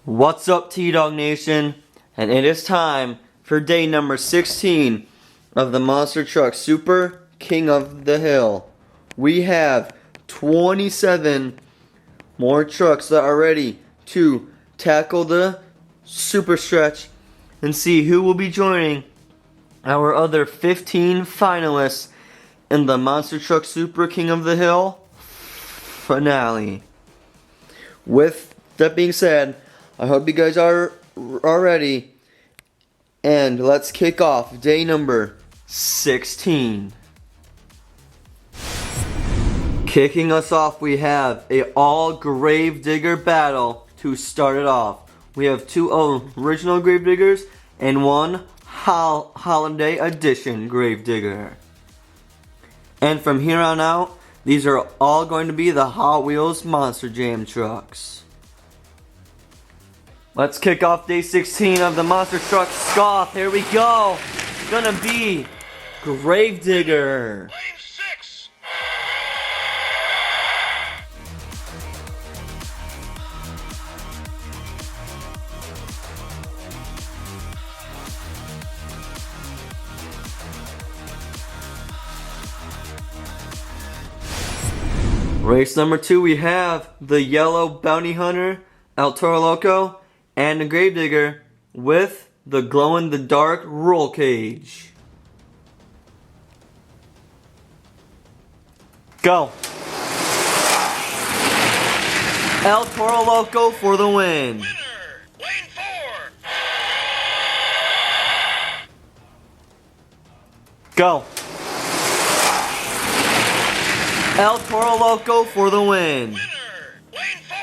What's up, T-Dog Nation? And it is time for day number 16 of the Monster Truck Super King of the Hill. We have 27 more trucks that are ready to tackle the super stretch and see who will be joining our other 15 finalists in the Monster Truck Super King of the Hill finale. With that being said, I hope you guys are ready, and let's kick off day number 16. Kicking us off, we have a all Gravedigger battle to start it off. We have two original Gravediggers and one Holiday Edition Gravedigger. And from here on out, these are all going to be the Hot Wheels Monster Jam trucks. Let's kick off day 16 of the Monster Truck SKOTH. Here we go. It's gonna be Gravedigger. Lane 6. Race number 2, we have the yellow bounty hunter, El Toro Loco, and the Gravedigger with the glow-in-the-dark roll cage. Go. El Toro Loco for the win. Winner, lane 4. Go. El Toro Loco for the win. Winner, lane 4.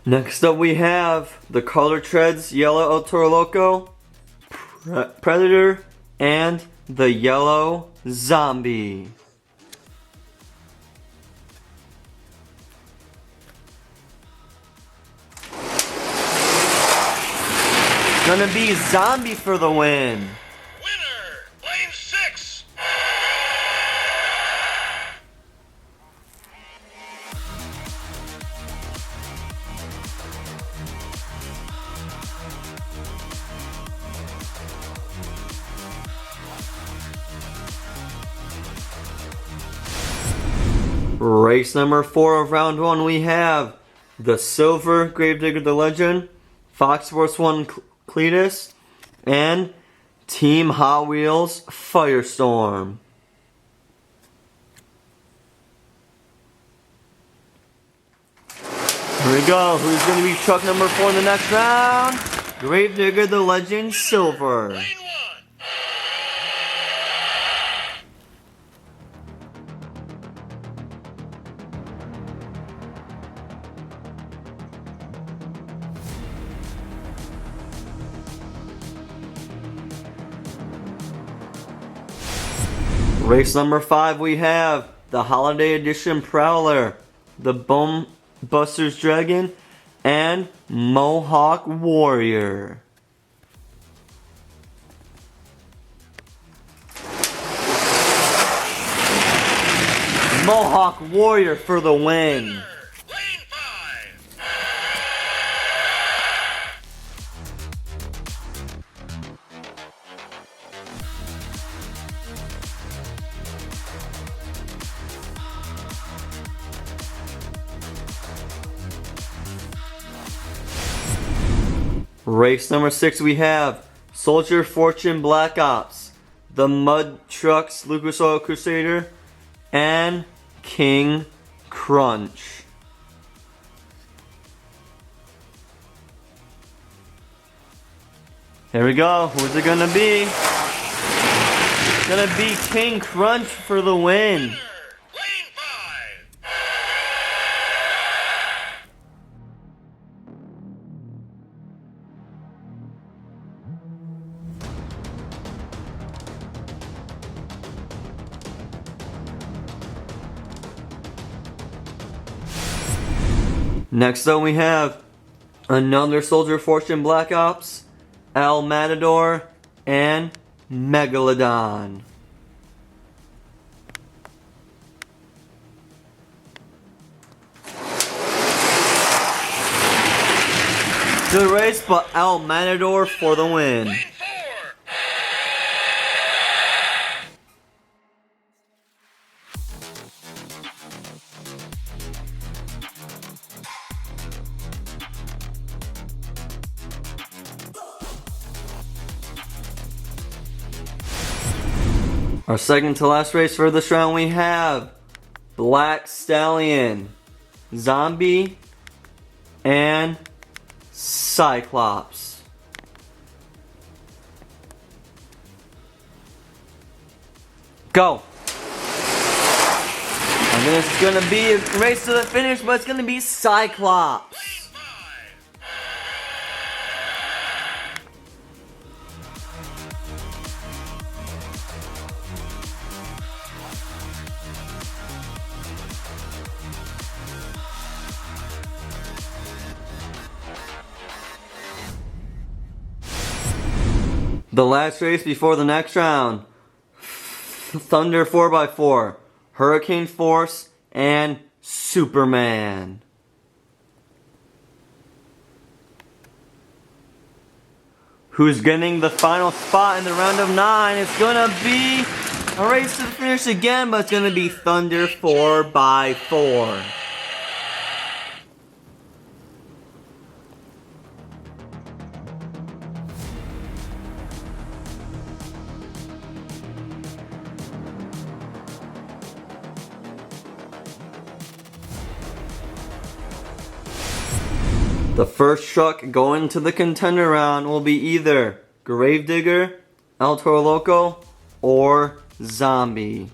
Next up we have the Color Treads Yellow El Toro Loco, Predator, and the Yellow Zombie. Gonna be Zombie for the win. Winner, lane 6. Race number 4 of round 1, we have the Silver Gravedigger the Legend, Fox Sports 1 Cletus, and Team Hot Wheels Firestorm. Here we go. Who's going to be truck number 4 in the next round? Gravedigger the Legend Silver. Lane 1. Race number 5, we have the Holiday Edition Prowler, the Bone Busters Dragon, and Mohawk Warrior. Mohawk Warrior for the win. Winner, lane 5. Race number 6, we have Soldier Fortune Black Ops, the Mud Trucks Lucas Oil Crusader, and King Crunch. Here we go. Who's it gonna be? It's gonna be King Crunch for the win. Winner, lane 5. Next up we have another Soldier of Fortune Black Ops, El Matador, and Megalodon. Good race, but El Matador for the win. Lane 4. Our second to last race for this round we have Black Stallion, Zombie, and Cyclops. Go! And then it's gonna be a race to the finish, but it's gonna be Cyclops. The last race before the next round. Thunder 4x4, Hurricane Force, and Superman. Who's getting the final spot in the round of 9? It's gonna be a race to the finish again, but it's gonna be Thunder 4x4. The first truck going to the contender round will be either Gravedigger, El Toro Loco, or Zombie.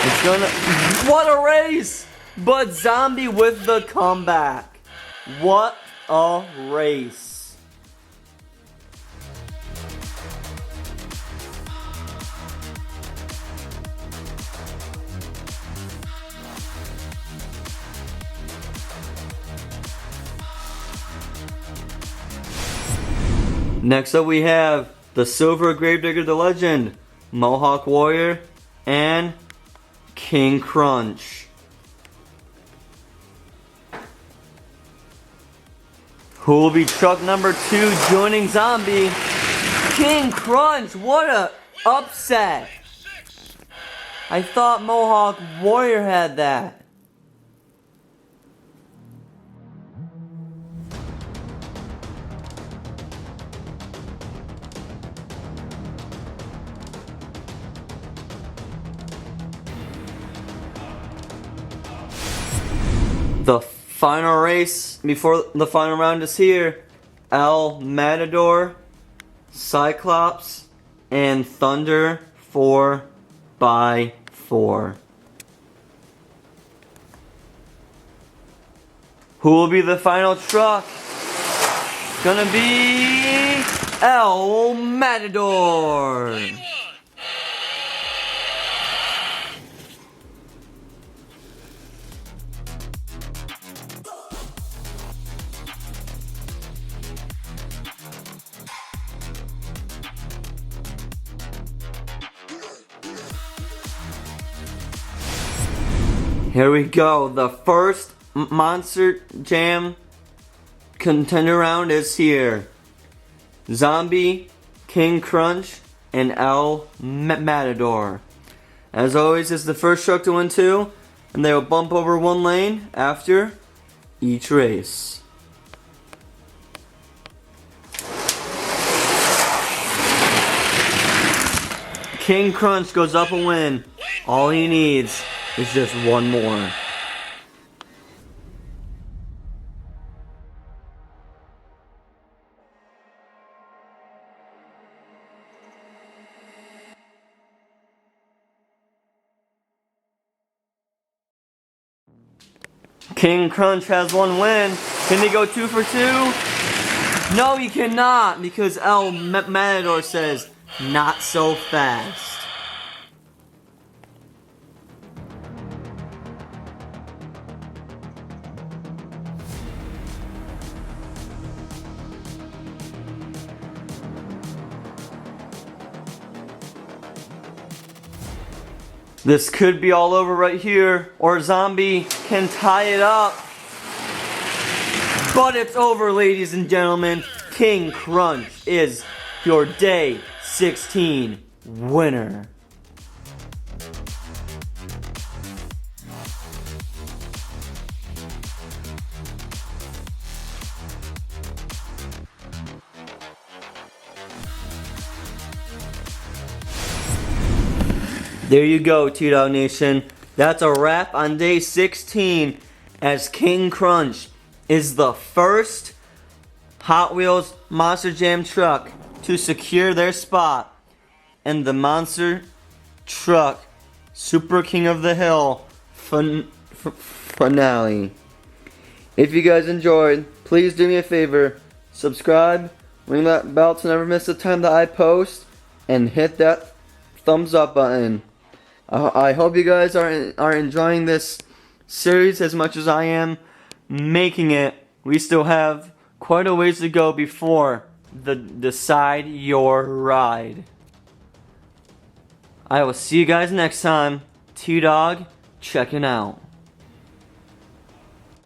It's gonna... What a race! But Zombie with the comeback. What a race. Next up we have the Silver Gravedigger the Legend, Mohawk Warrior, and King Crunch. Who will be truck number 2 joining Zombie? King Crunch, what a upset. I thought Mohawk Warrior had that. The final race before the final round is here. El Matador, Cyclops, and Thunder 4x4. Who will be the final truck? It's gonna be El Matador. Lane 1. Here we go. The first Monster Jam contender round is here. Zombie, King Crunch, and El Matador. As always, it's the first truck to win 2, and they will bump over 1 lane after each race. King Crunch goes up a win. All he needs is just 1 more. King Crunch has 1 win. Can he go 2 for 2? No, he cannot, because El Matador says, not so fast. This could be all over right here, or Zombie can tie it up. But it's over, ladies and gentlemen. King Crunch is your day 16 winner. There you go, T-Dog Nation. That's a wrap on day 16 as King Crunch is the first Hot Wheels Monster Jam truck to secure their spot in the Monster Truck Super King of the Hill finale. If you guys enjoyed, please do me a favor. Subscribe, ring that bell to never miss the time that I post, and hit that thumbs up button. I hope you guys are enjoying this series as much as I am making it. We still have quite a ways to go before the Decide Your Ride. I will see you guys next time. T-Dog checking out.